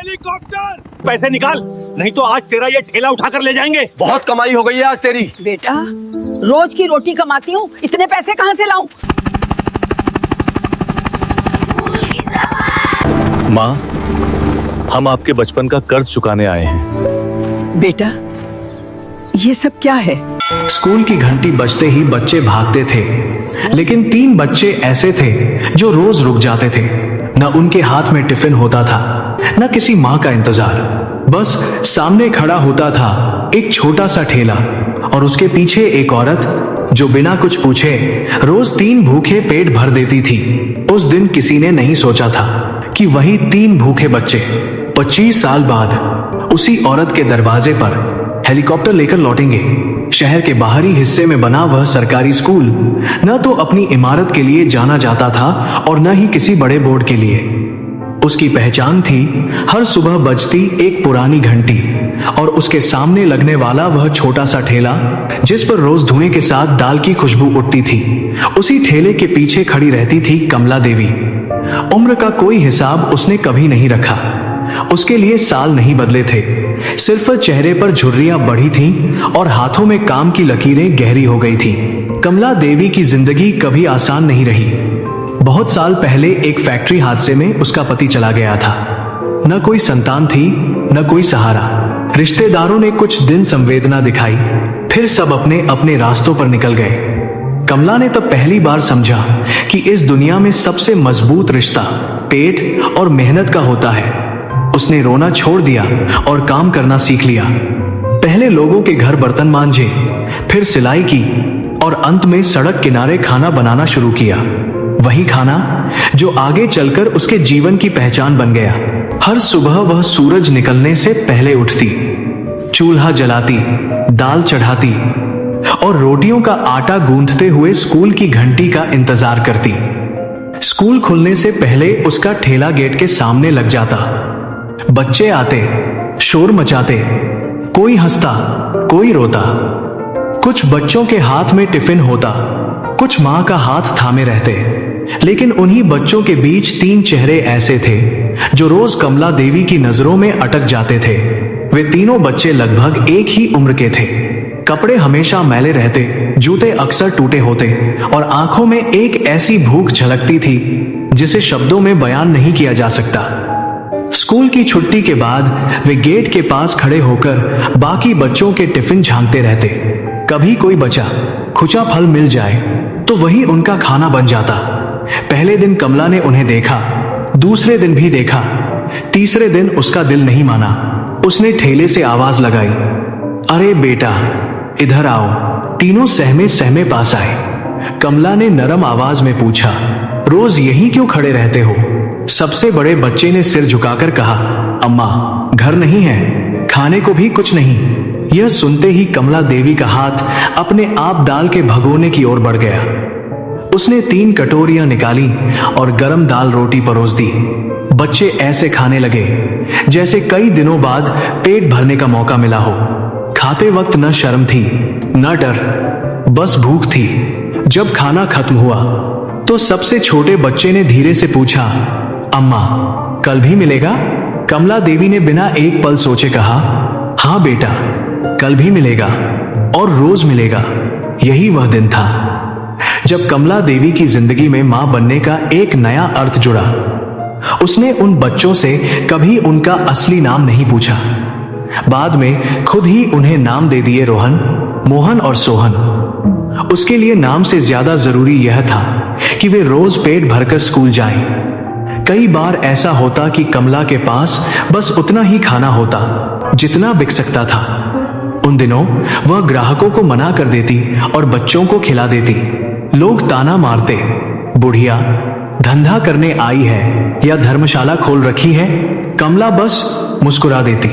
Helicopter! पैसे निकाल, नहीं तो आज तेरा ये ठेला उठाकर ले जाएंगे। बहुत कमाई हो गई है आज तेरी। बेटा, रोज की रोटी कमाती हूँ, इतने पैसे कहाँ से लाऊं? माँ, हम आपके बचपन का कर्ज चुकाने आए हैं। बेटा, ये सब क्या है? स्कूल की घंटी बजते ही बच्चे भागते थे, लेकिन 3 बच्चे ऐसे थे जो रोज रुक जाते थे। न उनके हाथ में टिफिन होता था, न किसी माँ का इंतजार। बस सामने खड़ा होता था एक छोटा सा ठेला और उसके पीछे एक औरत जो बिना कुछ पूछे रोज 3 भूखे पेट भर देती थी। उस दिन किसी ने नहीं सोचा था कि वही 3 भूखे बच्चे 25 साल बाद उसी औरत के दरवाजे पर हेलीकॉप्टर लेकर लौटेंगे। शहर के बाहरी हिस्से में बना वह सरकारी स्कूल न तो अपनी इमारत के लिए जाना जाता था और न ही किसी बड़े बोर्ड के लिए। उसकी पहचान थी हर सुबह बजती एक पुरानी घंटी और उसके सामने लगने वाला वह छोटा सा ठेला जिस पर रोज धुएं के साथ दाल की खुशबू उठती थी। उसी ठेले के पीछे खड़ी रहती थी कमला देवी। उम्र का कोई हिसाब उसने कभी नहीं रखा। उसके लिए साल नहीं बदले थे, सिर्फ चेहरे पर झुर्रियां बढ़ी थीं और हाथों में काम की लकीरें गहरी हो गई थीं। कमला देवी की जिंदगी कभी आसान नहीं रही। बहुत साल पहले एक फैक्ट्री हादसे में उसका पति चला गया था। न कोई संतान थी, न कोई सहारा। रिश्तेदारों ने कुछ दिन संवेदना दिखाई, फिर सब अपने अपने रास्तों पर निकल गए। कमला ने तब पहली बार समझा कि इस दुनिया में सबसे मजबूत रिश्ता पेट और मेहनत का होता है। उसने रोना छोड़ दिया और काम करना सीख लिया। पहले लोगों के घर बर्तन मांजे, फिर सिलाई की और अंत में सड़क किनारे खाना बनाना शुरू किया। वही खाना जो आगे चलकर उसके जीवन की पहचान बन गया। हर सुबह वह सूरज निकलने से पहले उठती, चूल्हा जलाती, दाल चढ़ाती और रोटियों का आटा गूंथते हुए स्कूल की घंटी का इंतजार करती। स्कूल खुलने से पहले उसका ठेला गेट के सामने लग जाता। बच्चे आते, शोर मचाते, कोई हंसता, कोई रोता। कुछ बच्चों के हाथ में टिफिन होता, कुछ मां का हाथ थामे रहते। लेकिन उन्हीं बच्चों के बीच 3 चेहरे ऐसे थे जो रोज कमला देवी की नजरों में अटक जाते थे। वे तीनों बच्चे लगभग एक ही उम्र के थे। कपड़े हमेशा मैले रहते, जूते अक्सर टूटे होते और आंखों में एक ऐसी भूख झलकती थी जिसे शब्दों में बयान नहीं किया जा सकता। स्कूल की छुट्टी के बाद वे गेट के पास खड़े होकर बाकी बच्चों के टिफिन झांकते रहते। कभी कोई बचा खुचा फल मिल जाए तो वही उनका खाना बन जाता। पहले दिन कमला ने उन्हें देखा, दूसरे दिन भी देखा, तीसरे दिन उसका दिल नहीं माना। उसने ठेले से आवाज लगाई, अरे बेटा इधर आओ। तीनों सहमे सहमे पास आए। कमला ने नरम आवाज में पूछा, रोज यहीं क्यों खड़े रहते हो? सबसे बड़े बच्चे ने सिर झुकाकर कहा, अम्मा घर नहीं है, खाने को भी कुछ नहीं। यह सुनते ही कमला देवी का हाथ अपने आप दाल के भगोने की ओर बढ़ गया। उसने 3 कटोरियां निकाली और गरम दाल रोटी परोस दी। बच्चे ऐसे खाने लगे जैसे कई दिनों बाद पेट भरने का मौका मिला हो। खाते वक्त न शर्म थी, न डर, बस भूख थी। जब खाना खत्म हुआ तो सबसे छोटे बच्चे ने धीरे से पूछा, अम्मा कल भी मिलेगा? कमला देवी ने बिना एक पल सोचे कहा, हाँ बेटा कल भी मिलेगा और रोज मिलेगा। यही वह दिन था जब कमला देवी की जिंदगी में मां बनने का एक नया अर्थ जुड़ा। उसने उन बच्चों से कभी उनका असली नाम नहीं पूछा। बाद में खुद ही उन्हें नाम दे दिए रोहन, मोहन और सोहन। उसके लिए नाम से ज्यादा जरूरी यह था कि वे रोज पेट भरकर स्कूल जाएं। कई बार ऐसा होता कि कमला के पास बस उतना ही खाना होता जितना बिक सकता था। उन दिनों वह ग्राहकों को मना कर देती और बच्चों को खिला देती। लोग ताना मारते, बुढ़िया धंधा करने आई है या धर्मशाला खोल रखी है? कमला बस मुस्कुरा देती।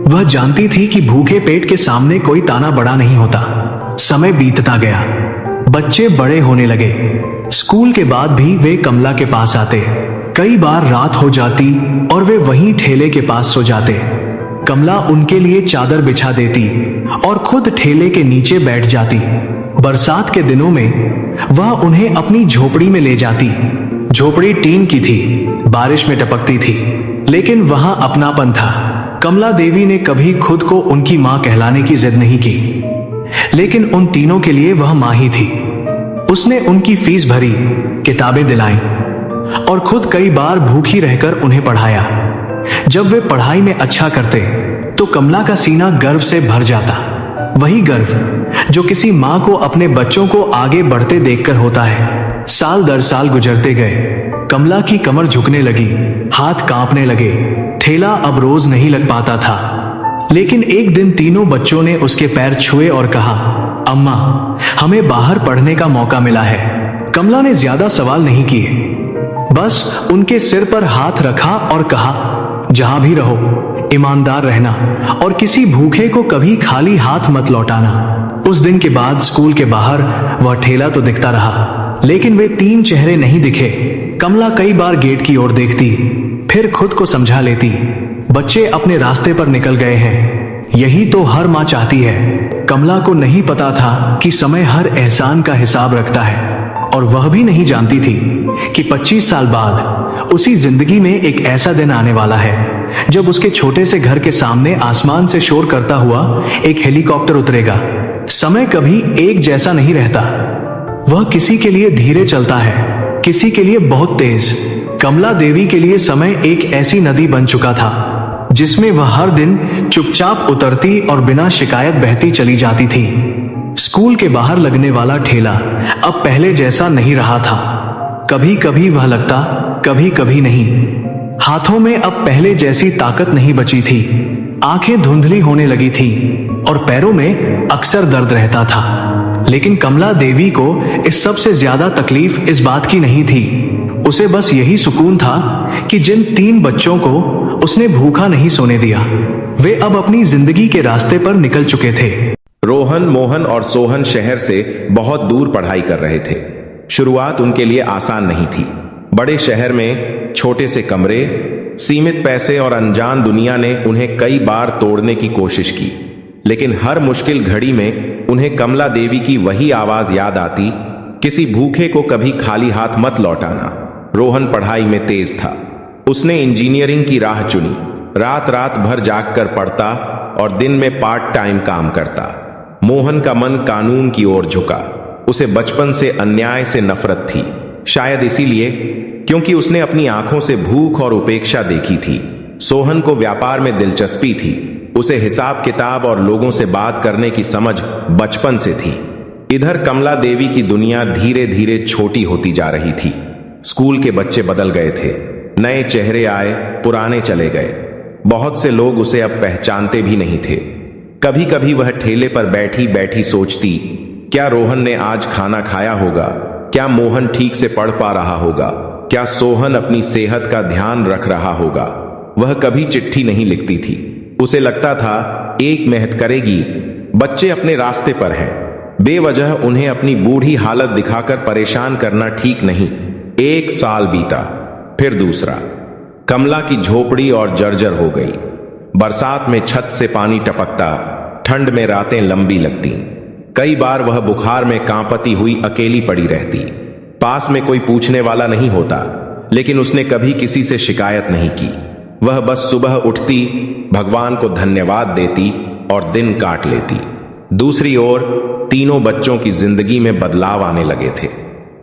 वह जानती थी कि भूखे पेट के सामने कोई ताना बड़ा नहीं होता। समय बीतता गया, बच्चे बड़े होने लगे। स्कूल के बाद भी वे कमला के पास आते। कई बार रात हो जाती और वे वहीं ठेले के पास सो जाते। कमला उनके लिए चादर बिछा देती और खुद ठेले के नीचे बैठ जाती। बरसात के दिनों में वह उन्हें अपनी झोपड़ी में ले जाती। झोपड़ी टीन की थी, बारिश में टपकती थी, लेकिन वहां अपनापन था। कमला देवी ने कभी खुद को उनकी मां कहलाने की जिद नहीं की, लेकिन उन तीनों के लिए वह मां ही थी। उसने उनकी फीस भरी, किताबें दिलाई और खुद कई बार भूखी रहकर उन्हें पढ़ाया। जब वे पढ़ाई में अच्छा करते तो कमला का सीना गर्व से भर जाता। वही गर्व जो किसी मां को अपने बच्चों को आगे बढ़ते देखकर होता है। साल दर साल गुजरते गए। कमला की कमर झुकने लगी, हाथ कांपने लगे, ठेला अब रोज नहीं लग पाता था। लेकिन एक दिन तीनों बच्चों ने उसके पैर छुए और कहा, अम्मा, हमें बाहर पढ़ने का मौका मिला है। कमला ने ज्यादा सवाल नहीं किए, बस उनके सिर पर हाथ रखा और कहा, जहां भी रहो ईमानदार रहना और किसी भूखे को कभी खाली हाथ मत लौटाना। उस दिन के बाद स्कूल के बाहर वह ठेला तो दिखता रहा, लेकिन वे तीन चेहरे नहीं दिखे। कमला कई बार गेट की ओर देखती, फिर खुद को समझा लेती, बच्चे अपने रास्ते पर निकल गए हैं। यही तो हर मां चाहती है। कमला को नहीं पता था कि समय हर एहसान का हिसाब रखता है, और वह भी नहीं जानती थी कि 25 साल बाद उसी जिंदगी में एक ऐसा दिन आने वाला है जब उसके छोटे से घर के सामने आसमान से शोर करता हुआ एक हेलीकॉप्टर उतरेगा। समय कभी एक जैसा नहीं रहता, वह किसी के लिए धीरे चलता है, किसी के लिए बहुत तेज। कमला देवी के लिए समय एक ऐसी नदी बन चुका था जिसमें वह हर दिन चुपचाप उतरती और बिना शिकायत बहती चली जाती थी। स्कूल के बाहर लगने वाला ठेला अब पहले जैसा नहीं रहा था। कभी कभी वह लगता, कभी कभी नहीं। हाथों में अब पहले जैसी ताकत नहीं बची थी, आंखें धुंधली होने लगी थी और पैरों में अक्सर दर्द रहता था। लेकिन कमला देवी को इस सबसे ज्यादा तकलीफ इस बात की नहीं थी। उसे बस यही सुकून था कि जिन तीन बच्चों को उसने भूखा नहीं सोने दिया, वे अब अपनी जिंदगी के रास्ते पर निकल चुके थे। रोहन, मोहन और सोहन शहर से बहुत दूर पढ़ाई कर रहे थे। शुरुआत उनके लिए आसान नहीं थी। बड़े शहर में छोटे से कमरे, सीमित पैसे और अनजान दुनिया ने उन्हें कई बार तोड़ने की कोशिश की, लेकिन हर मुश्किल घड़ी में उन्हें कमला देवी की वही आवाज याद आती, किसी भूखे को कभी खाली हाथ मत लौटाना। रोहन पढ़ाई में तेज था। उसने इंजीनियरिंग की राह चुनी, रात रात भर जागकर पढ़ता और दिन में पार्ट टाइम काम करता। मोहन का मन कानून की ओर झुका। उसे बचपन से अन्याय से नफरत थी, शायद इसीलिए क्योंकि उसने अपनी आंखों से भूख और उपेक्षा देखी थी। सोहन को व्यापार में दिलचस्पी थी। उसे हिसाब किताब और लोगों से बात करने की समझ बचपन से थी। इधर कमला देवी की दुनिया धीरे धीरे छोटी होती जा रही थी। स्कूल के बच्चे बदल गए थे, नए चेहरे आए, पुराने चले गए। बहुत से लोग उसे अब पहचानते भी नहीं थे। कभी कभी वह ठेले पर बैठी बैठी सोचती, क्या रोहन ने आज खाना खाया होगा? क्या मोहन ठीक से पढ़ पा रहा होगा? क्या सोहन अपनी सेहत का ध्यान रख रहा होगा? वह कभी चिट्ठी नहीं लिखती थी। उसे लगता था एक मेहनत करेगी, बच्चे अपने रास्ते पर हैं, बेवजह उन्हें अपनी बूढ़ी हालत दिखाकर परेशान करना ठीक नहीं। एक साल बीता, फिर दूसरा। कमला की झोपड़ी और जर्जर हो गई। बरसात में छत से पानी टपकता, ठंड में रातें लंबी लगती। कई बार वह बुखार में कांपती हुई अकेली पड़ी रहती। पास में कोई पूछने वाला नहीं होता, लेकिन उसने कभी किसी से शिकायत नहीं की। वह बस सुबह उठती, भगवान को धन्यवाद देती और दिन काट लेती। दूसरी ओर तीनों बच्चों की जिंदगी में बदलाव आने लगे थे।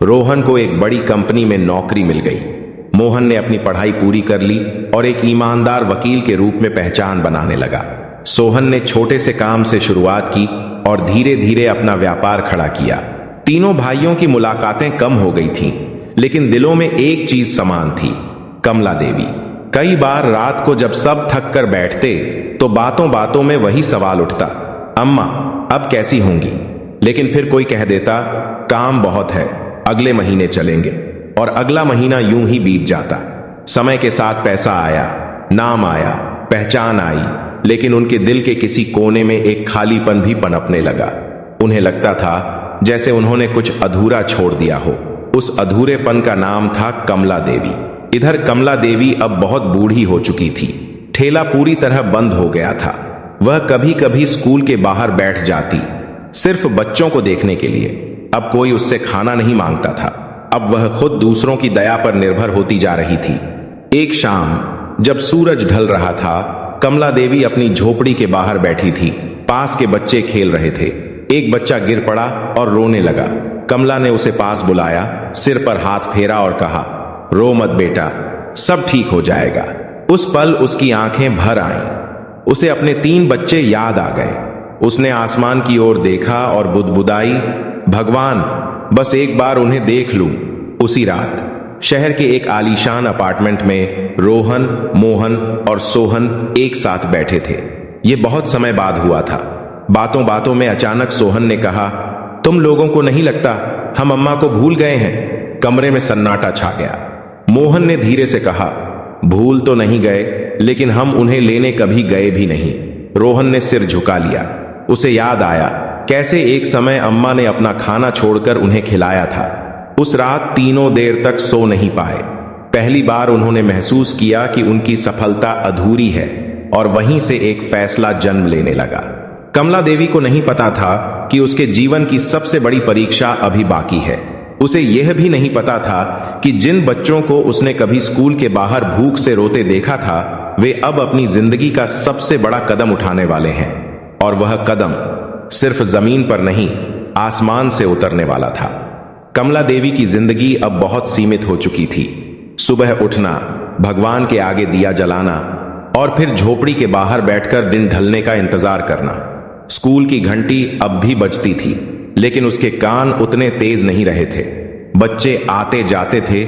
रोहन को एक बड़ी कंपनी में नौकरी मिल गई। मोहन ने अपनी पढ़ाई पूरी कर ली और एक ईमानदार वकील के रूप में पहचान बनाने लगा। सोहन ने छोटे से काम से शुरुआत की और धीरे धीरे अपना व्यापार खड़ा किया। तीनों भाइयों की मुलाकातें कम हो गई थीं, लेकिन दिलों में एक चीज समान थी, कमला देवी। कई बार रात को जब सब थक कर बैठते तो बातों बातों में वही सवाल उठता, अम्मा अब कैसी होंगी? लेकिन फिर कोई कह देता, काम बहुत है, अगले महीने चलेंगे। और अगला महीना यूं ही बीत जाता। समय के साथ पैसा आया, नाम आया, पहचान आई, लेकिन उनके दिल के किसी कोने में एक खालीपन भी पनपने लगा। उन्हें लगता था जैसे उन्होंने कुछ अधूरा छोड़ दिया हो। उस अधूरेपन का नाम था कमला देवी। इधर कमला देवी अब बहुत बूढ़ी हो चुकी थी। ठेला पूरी तरह बंद हो गया था। वह कभी कभी स्कूल के बाहर बैठ जाती, सिर्फ बच्चों को देखने के लिए। अब कोई उससे खाना नहीं मांगता था। अब वह खुद दूसरों की दया पर निर्भर होती जा रही थी। एक शाम जब सूरज ढल रहा था, कमला देवी अपनी झोपड़ी के बाहर बैठी थी। पास के बच्चे खेल रहे थे। एक बच्चा गिर पड़ा और रोने लगा। कमला ने उसे पास बुलाया, सिर पर हाथ फेरा और कहा, रो मत बेटा, सब ठीक हो जाएगा। उस पल उसकी आंखें भर आईं। उसे अपने 3 बच्चे याद आ गए। उसने आसमान की ओर देखा और बुदबुदाई, भगवान, बस एक बार उन्हें देख लूं। उसी रात शहर के एक आलीशान अपार्टमेंट में रोहन, मोहन और सोहन एक साथ बैठे थे। ये बहुत समय बाद हुआ था। बातों बातों में अचानक सोहन ने कहा, तुम लोगों को नहीं लगता हम अम्मा को भूल गए हैं? कमरे में सन्नाटा छा गया। मोहन ने धीरे से कहा, भूल तो नहीं गए, लेकिन हम उन्हें लेने कभी गए भी नहीं। रोहन ने सिर झुका लिया। उसे याद आया कैसे एक समय अम्मा ने अपना खाना छोड़कर उन्हें खिलाया था। उस रात तीनों देर तक सो नहीं पाए। पहली बार उन्होंने महसूस किया कि उनकी सफलता अधूरी है, और वहीं से एक फैसला जन्म लेने लगा। कमला देवी को नहीं पता था कि उसके जीवन की सबसे बड़ी परीक्षा अभी बाकी है। उसे यह भी नहीं पता था कि जिन बच्चों को उसने कभी स्कूल के बाहर भूख से रोते देखा था, वे अब अपनी जिंदगी का सबसे बड़ा कदम उठाने वाले हैं। और वह कदम सिर्फ जमीन पर नहीं, आसमान से उतरने वाला था। कमला देवी की जिंदगी अब बहुत सीमित हो चुकी थी। सुबह उठना, भगवान के आगे दिया जलाना और फिर झोपड़ी के बाहर बैठकर दिन ढलने का इंतजार करना। स्कूल की घंटी अब भी बजती थी, लेकिन उसके कान उतने तेज नहीं रहे थे। बच्चे आते जाते थे,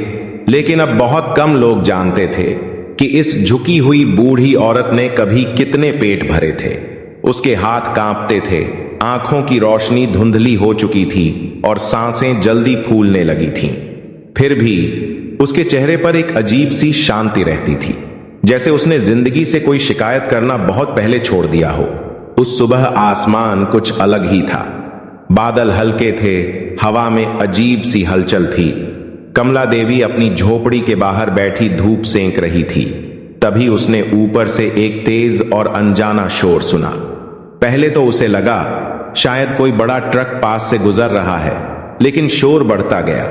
लेकिन अब बहुत कम लोग जानते थे कि इस झुकी हुई बूढ़ी औरत ने कभी कितने पेट भरे थे। उसके हाथ कांपते थे, आंखों की रोशनी धुंधली हो चुकी थी और सांसें जल्दी फूलने लगी थीं। फिर भी उसके चेहरे पर एक अजीब सी शांति रहती थी, जैसे उसने जिंदगी से कोई शिकायत करना बहुत पहले छोड़ दिया हो। उस सुबह आसमान कुछ अलग ही था। बादल हल्के थे, हवा में अजीब सी हलचल थी। कमला देवी अपनी झोपड़ी के बाहर बैठी धूप सेंक रही थी। तभी उसने ऊपर से एक तेज और अनजाना शोर सुना। पहले तो उसे लगा शायद कोई बड़ा ट्रक पास से गुजर रहा है, लेकिन शोर बढ़ता गया।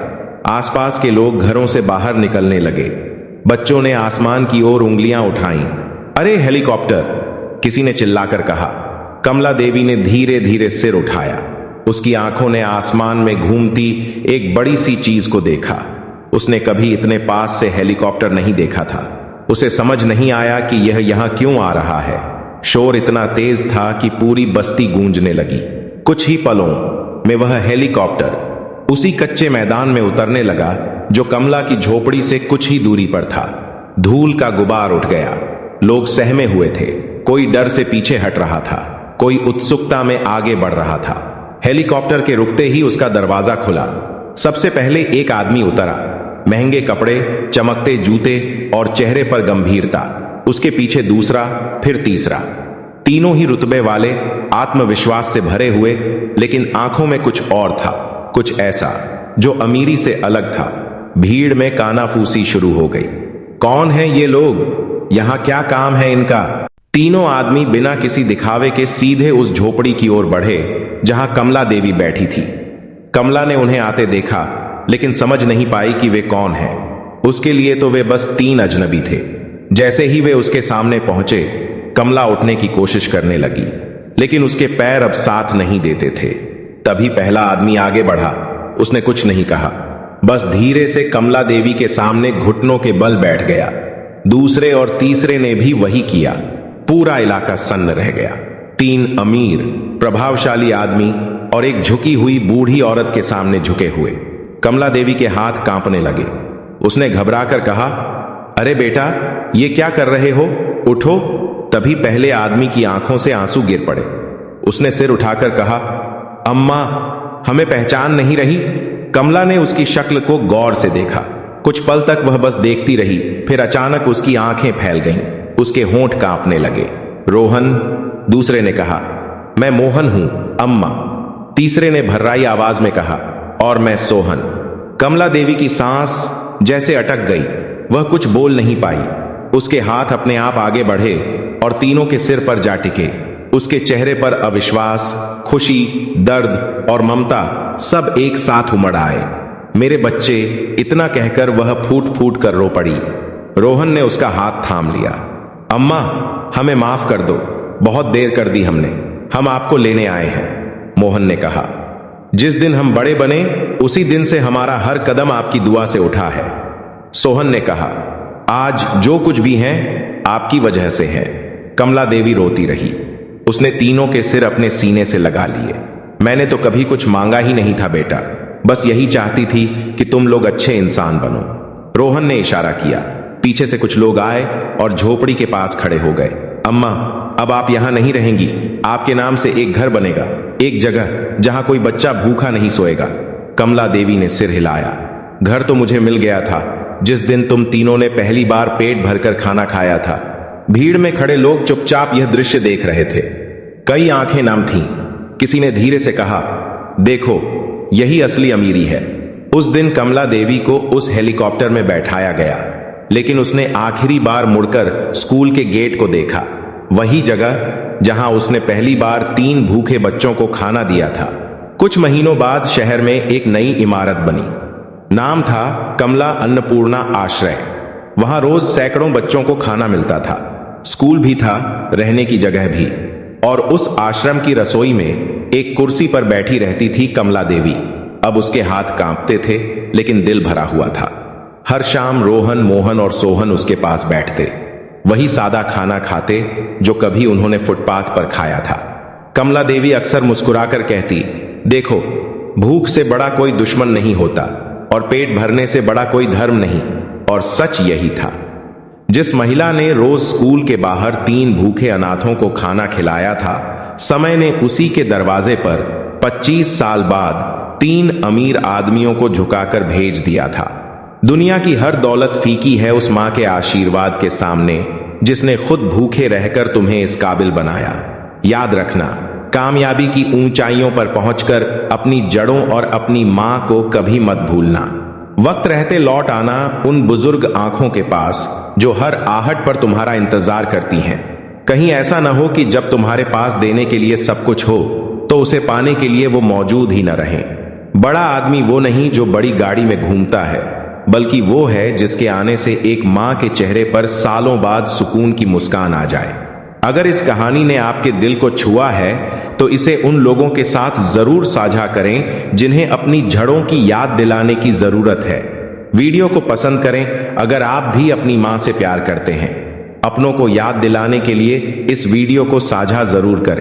आसपास के लोग घरों से बाहर निकलने लगे। बच्चों ने आसमान की ओर उंगलियां उठाईं। अरे हेलीकॉप्टर, किसी ने चिल्लाकर कहा। कमला देवी ने धीरे धीरे सिर उठाया। उसकी आंखों ने आसमान में घूमती एक बड़ी सी चीज को देखा। उसने कभी इतने पास से हेलीकॉप्टर नहीं देखा था। उसे समझ नहीं आया कि यह यहां क्यों आ रहा है। शोर इतना तेज था कि पूरी बस्ती गूंजने लगी। कुछ ही पलों में वह हेलीकॉप्टर उसी कच्चे मैदान में उतरने लगा जो कमला की झोपड़ी से कुछ ही दूरी पर था। धूल का गुबार उठ गया। लोग सहमे हुए थे। कोई डर से पीछे हट रहा था, कोई उत्सुकता में आगे बढ़ रहा था। हेलीकॉप्टर के रुकते ही उसका दरवाजा खुला। सबसे पहले एक आदमी उतरा। महंगे कपड़े, चमकते जूते और चेहरे पर गंभीरता। उसके पीछे दूसरा, फिर तीसरा। तीनों ही रुतबे वाले, आत्मविश्वास से भरे हुए, लेकिन आंखों में कुछ और था, कुछ ऐसा जो अमीरी से अलग था। भीड़ में कानाफूसी शुरू हो गई। कौन है ये लोग? यहां क्या काम है इनका? तीनों आदमी बिना किसी दिखावे के सीधे उस झोपड़ी की ओर बढ़े जहां कमला देवी बैठी थी। कमला ने उन्हें आते देखा, लेकिन समझ नहीं पाई कि वे कौन हैं। उसके लिए तो वे बस 3 अजनबी थे। जैसे ही वे उसके सामने पहुंचे, कमला उठने की कोशिश करने लगी, लेकिन उसके पैर अब साथ नहीं देते थे। तभी पहला आदमी आगे बढ़ा। उसने कुछ नहीं कहा, बस धीरे से कमला देवी के सामने घुटनों के बल बैठ गया। दूसरे और तीसरे ने भी वही किया। पूरा इलाका सन्न रह गया। 3 अमीर, प्रभावशाली आदमी और एक झुकी हुई बूढ़ी औरत के सामने झुके हुए। कमला देवी के हाथ कांपने लगे। उसने घबराकर कहा, अरे बेटा, ये क्या कर रहे हो? उठो। तभी पहले आदमी की आंखों से आंसू गिर पड़े। उसने सिर उठाकर कहा, अम्मा, हमें पहचान नहीं रही? कमला ने उसकी शक्ल को गौर से देखा। कुछ पल तक वह बस देखती रही, फिर अचानक उसकी आंखें फैल गईं। उसके होंठ कांपने लगे। रोहन, दूसरे ने कहा, मैं मोहन हूं अम्मा। तीसरे ने भर्राई आवाज में कहा, और मैं सोहन। कमला देवी की सांस जैसे अटक गई। वह कुछ बोल नहीं पाई। उसके हाथ अपने आप आगे बढ़े और तीनों के सिर पर जा टिके। उसके चेहरे पर अविश्वास, खुशी, दर्द और ममता सब एक साथ उमड़ आए। मेरे बच्चे, इतना कहकर वह फूट फूट कर रो पड़ी। रोहन ने उसका हाथ थाम लिया। अम्मा, हमें माफ कर दो, बहुत देर कर दी हमने, हम आपको लेने आए हैं, मोहन ने कहा। जिस दिन हम बड़े बने उसी दिन से हमारा हर कदम आपकी दुआ से उठा है, सोहन ने कहा। आज जो कुछ भी है आपकी वजह से है। कमला देवी रोती रही। उसने तीनों के सिर अपने सीने से लगा लिए। मैंने तो कभी कुछ मांगा ही नहीं था बेटा, बस यही चाहती थी कि तुम लोग अच्छे इंसान बनो। रोहन ने इशारा किया। पीछे से कुछ लोग आए और झोपड़ी के पास खड़े हो गए। अम्मा, अब आप यहां नहीं रहेंगी, आपके नाम से एक घर बनेगा, एक जगह जहां कोई बच्चा भूखा नहीं सोएगा। कमला देवी ने सिर हिलाया। घर तो मुझे मिल गया था जिस दिन तुम तीनों ने पहली बार पेट भरकर खाना खाया था। भीड़ में खड़े लोग चुपचाप यह दृश्य देख रहे थे। कई आंखें नम थीं। किसी ने धीरे से कहा, देखो, यही असली अमीरी है। उस दिन कमला देवी को उस हेलीकॉप्टर में बैठाया गया, लेकिन उसने आखिरी बार मुड़कर स्कूल के गेट को देखा, वही जगह जहां उसने पहली बार 3 भूखे बच्चों को खाना दिया था। कुछ महीनों बाद शहर में एक नई इमारत बनी। नाम था कमला अन्नपूर्णा आश्रय। वहां रोज सैकड़ों बच्चों को खाना मिलता था, स्कूल भी था, रहने की जगह भी। और उस आश्रम की रसोई में एक कुर्सी पर बैठी रहती थी कमला देवी। अब उसके हाथ कांपते थे, लेकिन दिल भरा हुआ था। हर शाम रोहन, मोहन और सोहन उसके पास बैठते, वही सादा खाना खाते जो कभी उन्होंने फुटपाथ पर खाया था। कमला देवी अक्सर मुस्कुराकर कहती, देखो, भूख से बड़ा कोई दुश्मन नहीं होता और पेट भरने से बड़ा कोई धर्म नहीं। और सच यही था। जिस महिला ने रोज स्कूल के बाहर 3 भूखे अनाथों को खाना खिलाया था, समय ने उसी के दरवाजे पर 25 साल बाद 3 अमीर आदमियों को झुकाकर भेज दिया था। दुनिया की हर दौलत फीकी है उस मां के आशीर्वाद के सामने, जिसने खुद भूखे रहकर तुम्हें इस काबिल बनाया। याद रखना, कामयाबी की ऊंचाइयों पर पहुंचकर अपनी जड़ों और अपनी मां को कभी मत भूलना। वक्त रहते लौट आना उन बुजुर्ग आंखों के पास जो हर आहट पर तुम्हारा इंतजार करती हैं। कहीं ऐसा ना हो कि जब तुम्हारे पास देने के लिए सब कुछ हो तो उसे पाने के लिए वो मौजूद ही न रहें। बड़ा आदमी वो नहीं जो बड़ी गाड़ी में घूमता है, बल्कि वो है जिसके आने से एक मां के चेहरे पर सालों बाद सुकून की मुस्कान आ जाए। अगर इस कहानी ने आपके दिल को छुआ है तो इसे उन लोगों के साथ जरूर साझा करें जिन्हें अपनी जड़ों की याद दिलाने की जरूरत है। वीडियो को पसंद करें अगर आप भी अपनी मां से प्यार करते हैं। अपनों को याद दिलाने के लिए इस वीडियो को साझा जरूर करें।